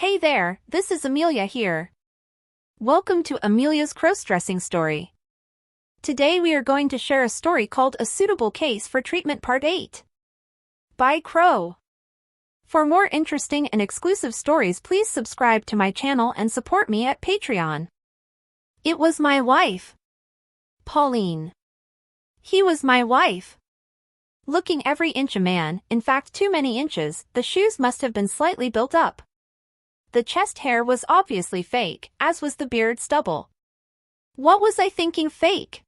Hey there, this is Amelia here. Welcome to Amelia's crossdressing story. Today we are going to share a story called A Suitable Case for Treatment Part 8 by Crow. For more interesting and exclusive stories, please subscribe to my channel and support me at Patreon. It was my wife, Pauline. He was my wife. Looking every inch a man, in fact too many inches, the shoes must have been slightly built up. The chest hair was obviously fake, as was the beard stubble. What was I thinking fake?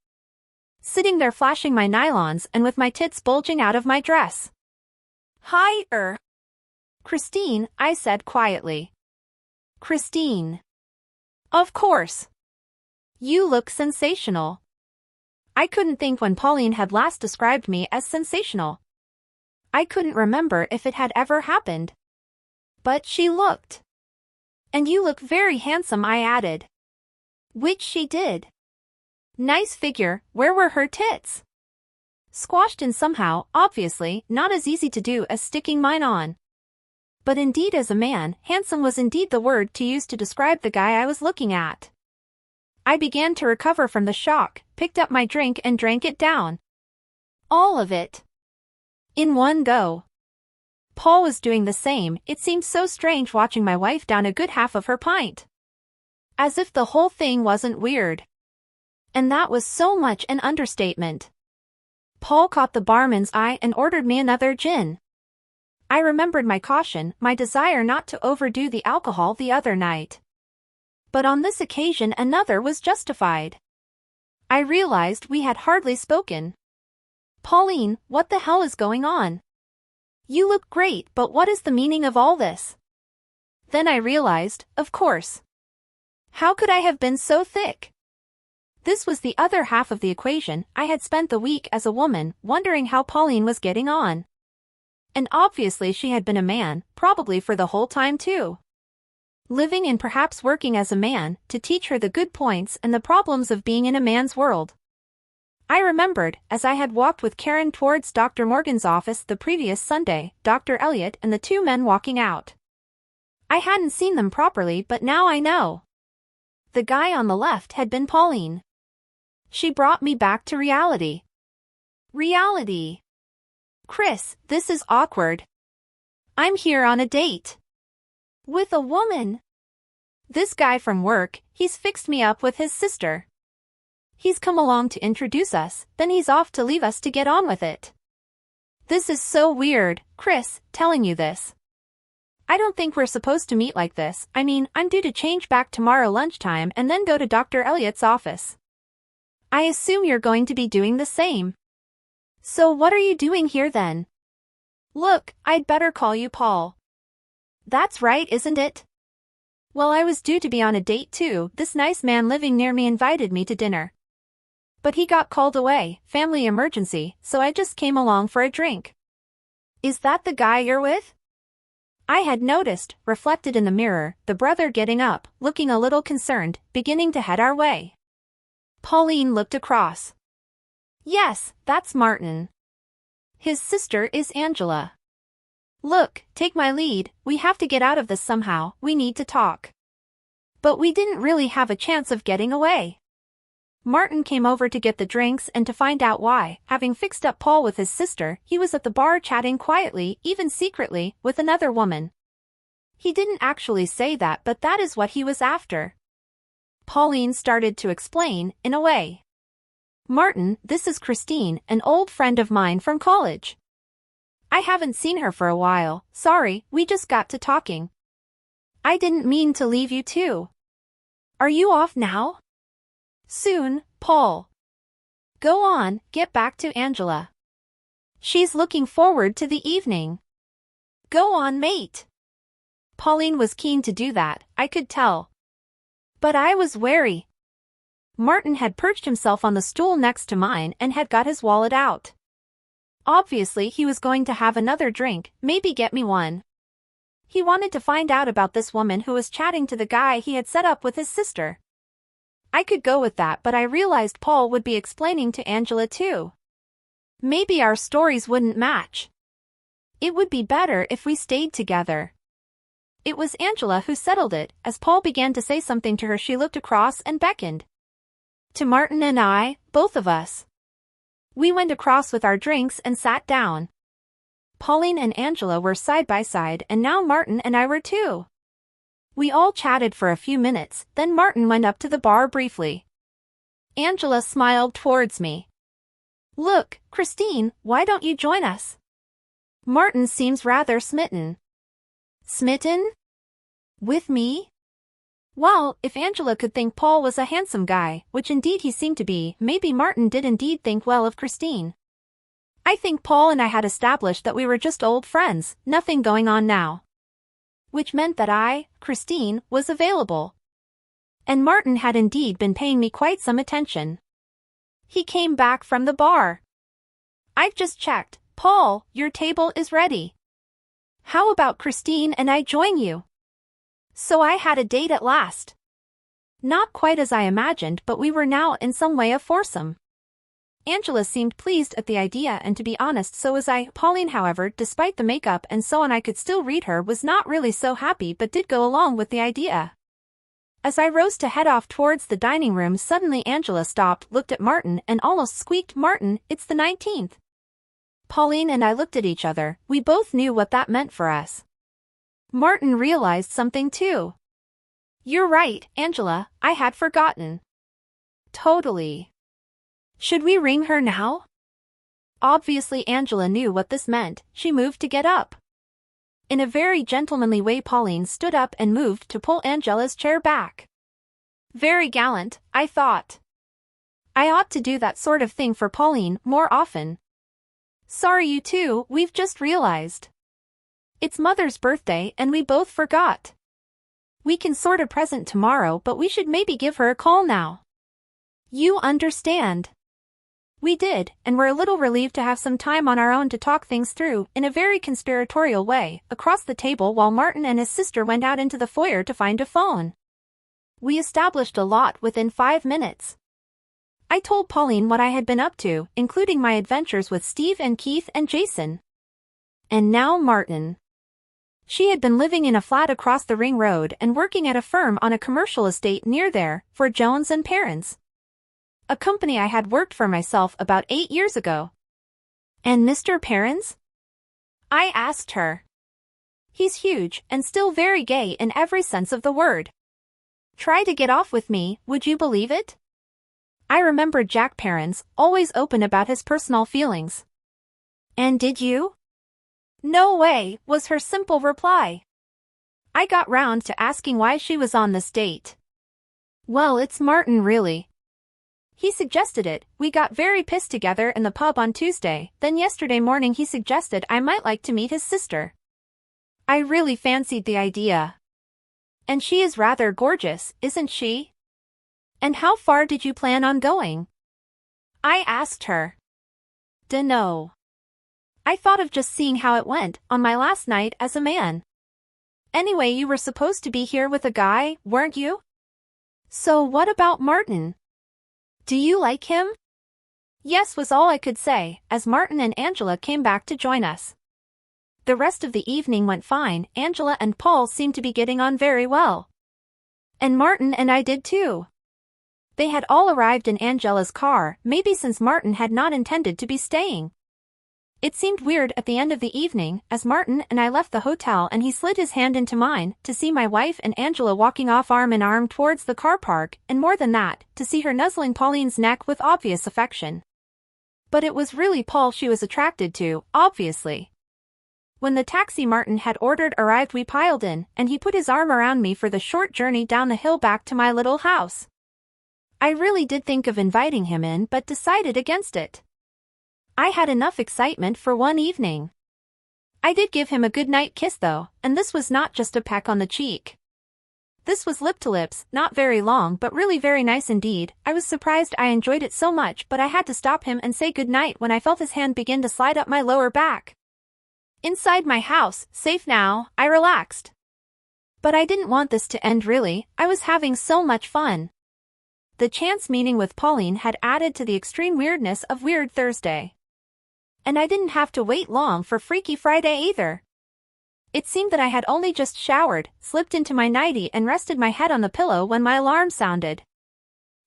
Sitting there flashing my nylons and with my tits bulging out of my dress. Hi, Christine, I said quietly. Christine. Of course. You look sensational. I couldn't think when Pauline had last described me as sensational. I couldn't remember if it had ever happened. But she looked. And you look very handsome, I added. Which she did. Nice figure, where were her tits? Squashed in somehow, obviously, not as easy to do as sticking mine on. But indeed as a man, handsome was indeed the word to use to describe the guy I was looking at. I began to recover from the shock, picked up my drink and drank it down. All of it. In one go. Paul was doing the same. It seemed so strange watching my wife down a good half of her pint. As if the whole thing wasn't weird. And that was so much an understatement. Paul caught the barman's eye and ordered me another gin. I remembered my caution, my desire not to overdo the alcohol the other night. But on this occasion another was justified. I realized we had hardly spoken. Pauline, what the hell is going on? You look great, but what is the meaning of all this? Then I realized, of course. How could I have been so thick? This was the other half of the equation. I had spent the week as a woman, wondering how Pauline was getting on. And obviously she had been a man, probably for the whole time too. Living and perhaps working as a man, to teach her the good points and the problems of being in a man's world. I remembered, as I had walked with Karen towards Dr. Morgan's office the previous Sunday, Dr. Elliot and the two men walking out. I hadn't seen them properly, but now I know. The guy on the left had been Pauline. She brought me back to reality. Reality. Chris, this is awkward. I'm here on a date. With a woman. This guy from work, he's fixed me up with his sister. He's come along to introduce us, then he's off to leave us to get on with it. This is so weird, Chris, telling you this. I don't think we're supposed to meet like this. I mean, I'm due to change back tomorrow lunchtime and then go to Dr. Elliot's office. I assume you're going to be doing the same. So what are you doing here then? Look, I'd better call you Paul. That's right, isn't it? Well, I was due to be on a date too. This nice man living near me invited me to dinner. But he got called away, family emergency, so I just came along for a drink. Is that the guy you're with? I had noticed, reflected in the mirror, the brother getting up, looking a little concerned, beginning to head our way. Pauline looked across. Yes, that's Martin. His sister is Angela. Look, take my lead, we have to get out of this somehow, we need to talk. But we didn't really have a chance of getting away. Martin came over to get the drinks and to find out why, having fixed up Paul with his sister, he was at the bar chatting quietly, even secretly, with another woman. He didn't actually say that, but that is what he was after. Pauline started to explain, in a way. Martin, this is Christine, an old friend of mine from college. I haven't seen her for a while, sorry, we just got to talking. I didn't mean to leave you too. Are you off now? Soon, Paul. Go on, get back to Angela. She's looking forward to the evening. Go on, mate. Pauline was keen to do that, I could tell. But I was wary. Martin had perched himself on the stool next to mine and had got his wallet out. Obviously he was going to have another drink, maybe get me one. He wanted to find out about this woman who was chatting to the guy he had set up with his sister. I could go with that, but I realized Paul would be explaining to Angela too. Maybe our stories wouldn't match. It would be better if we stayed together. It was Angela who settled it. As Paul began to say something to her, she looked across and beckoned to Martin and I, both of us. We went across with our drinks and sat down. Pauline and Angela were side by side, and now Martin and I were too. We all chatted for a few minutes, then Martin went up to the bar briefly. Angela smiled towards me. "Look, Christine, why don't you join us?" Martin seems rather smitten. Smitten? With me? Well, if Angela could think Paul was a handsome guy, which indeed he seemed to be, maybe Martin did indeed think well of Christine. I think Paul and I had established that we were just old friends, nothing going on now. Which meant that I, Christine, was available. And Martin had indeed been paying me quite some attention. He came back from the bar. "I've just checked. Paul, your table is ready. How about Christine and I join you?" So I had a date at last. Not quite as I imagined, but we were now in some way a foursome. Angela seemed pleased at the idea, and to be honest, so was I. Pauline, however, despite the makeup and so on I could still read her, was not really so happy but did go along with the idea. As I rose to head off towards the dining room, suddenly Angela stopped, looked at Martin, and almost squeaked, "Martin, it's the 19th. Pauline and I looked at each other. We both knew what that meant for us. Martin realized something too. "You're right, Angela, I had forgotten." "Totally. Should we ring her now?" Obviously Angela knew what this meant. She moved to get up. In a very gentlemanly way Pauline stood up and moved to pull Angela's chair back. Very gallant, I thought. I ought to do that sort of thing for Pauline more often. "Sorry you two, we've just realized. It's Mother's birthday and we both forgot. We can sort a present tomorrow, but we should maybe give her a call now. You understand?" We did, and were a little relieved to have some time on our own to talk things through, in a very conspiratorial way, across the table while Martin and his sister went out into the foyer to find a phone. We established a lot within 5 minutes. I told Pauline what I had been up to, including my adventures with Steve and Keith and Jason. And now Martin. She had been living in a flat across the ring road and working at a firm on a commercial estate near there, for Jones and Perrins, a company I had worked for myself about 8 years ago. "And Mr. Perrins?" I asked her. "He's huge and still very gay in every sense of the word. Try to get off with me, would you believe it?" I remembered Jack Perrins, always open about his personal feelings. "And did you?" "No way," was her simple reply. I got round to asking why she was on this date. "Well, it's Martin really. He suggested it. We got very pissed together in the pub on Tuesday, then yesterday morning he suggested I might like to meet his sister. I really fancied the idea. And she is rather gorgeous, isn't she? And how far did you plan on going?" I asked her. "Dunno. I thought of just seeing how it went on my last night as a man. Anyway, you were supposed to be here with a guy, weren't you? So what about Martin? Do you like him?" Yes was all I could say, as Martin and Angela came back to join us. The rest of the evening went fine. Angela and Paul seemed to be getting on very well. And Martin and I did too. They had all arrived in Angela's car, maybe since Martin had not intended to be staying. It seemed weird at the end of the evening, as Martin and I left the hotel and he slid his hand into mine, to see my wife and Angela walking off arm in arm towards the car park, and more than that, to see her nuzzling Pauline's neck with obvious affection. But it was really Paul she was attracted to, obviously. When the taxi Martin had ordered arrived, we piled in, and he put his arm around me for the short journey down the hill back to my little house. I really did think of inviting him in, but decided against it. I had enough excitement for one evening. I did give him a good-night kiss though, and this was not just a peck on the cheek. This was lip to lips, not very long but really very nice indeed. I was surprised I enjoyed it so much, but I had to stop him and say good-night when I felt his hand begin to slide up my lower back. Inside my house, safe now, I relaxed. But I didn't want this to end really. I was having so much fun. The chance meeting with Pauline had added to the extreme weirdness of Weird Thursday. And I didn't have to wait long for Freaky Friday either. It seemed that I had only just showered, slipped into my nightie and rested my head on the pillow when my alarm sounded.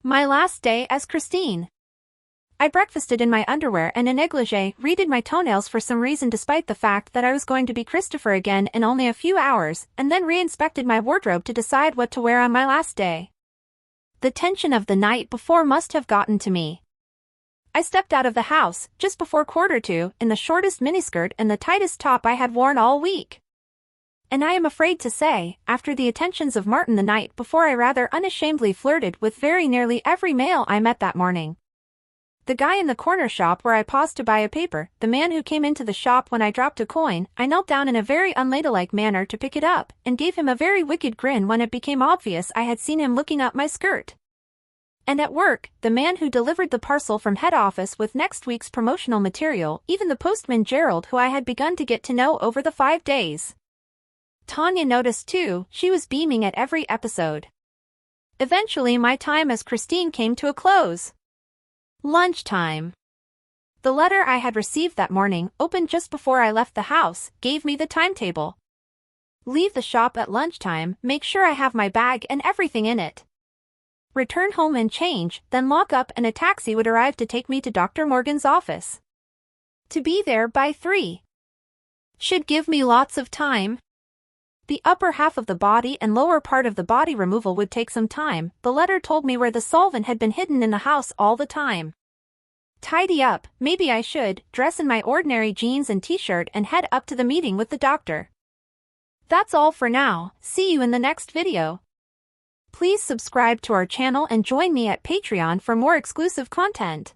My last day as Christine. I breakfasted in my underwear and a negligee, redid my toenails for some reason despite the fact that I was going to be Christopher again in only a few hours, and then re-inspected my wardrobe to decide what to wear on my last day. The tension of the night before must have gotten to me. I stepped out of the house, just before 1:45, in the shortest miniskirt and the tightest top I had worn all week. And I am afraid to say, after the attentions of Martin the night before, I rather unashamedly flirted with very nearly every male I met that morning. The guy in the corner shop where I paused to buy a paper, the man who came into the shop when I dropped a coin, I knelt down in a very unladylike manner to pick it up, and gave him a very wicked grin when it became obvious I had seen him looking up my skirt. And at work, the man who delivered the parcel from head office with next week's promotional material, even the postman Gerald who I had begun to get to know over the 5 days. Tanya noticed too, she was beaming at every episode. Eventually my time as Christine came to a close. Lunchtime. The letter I had received that morning, opened just before I left the house, gave me the timetable. Leave the shop at lunchtime, make sure I have my bag and everything in it. Return home and change, then lock up and a taxi would arrive to take me to Dr. Morgan's office. To be there by 3. Should give me lots of time. The upper half of the body and lower part of the body removal would take some time. The letter told me where the solvent had been hidden in the house all the time. Tidy up, maybe I should, dress in my ordinary jeans and t-shirt and head up to the meeting with the doctor. That's all for now, see you in the next video. Please subscribe to our channel and join me at Patreon for more exclusive content.